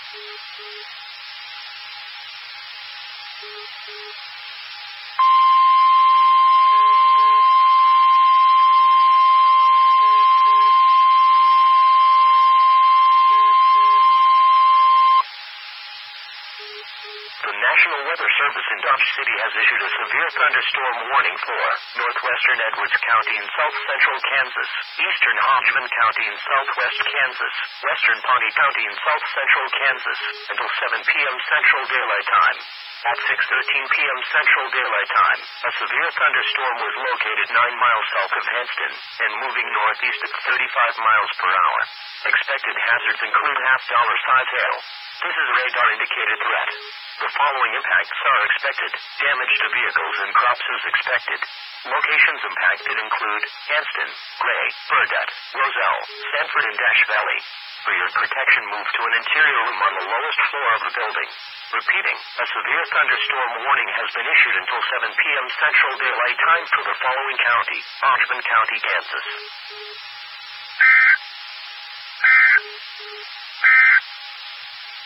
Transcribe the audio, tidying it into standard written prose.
The National Weather Service in Dodge City has issued a severe thunderstorm warning for northwestern Edwards County in south central Kansas, eastern Hodgman County in southwest Kansas, western Pawnee County in south central Kansas, until 7 p.m. Central Daylight Time. At 6:13 p.m. Central Daylight Time, a severe thunderstorm was located 9 miles south of Henston and moving northeast at 35 miles per hour. Expected hazards include half-dollar-size hail. This is a radar-indicated threat. The following impacts are expected. Damage to vehicles and crops is expected. Locations impacted include Anston, Gray, Burdett, Roselle, Sanford, and Dash Valley. For your protection, move to an interior room on the lowest floor of the building. Repeating, a severe thunderstorm warning has been issued until 7 p.m. Central Daylight Time for the following county: Hodgman County, Kansas.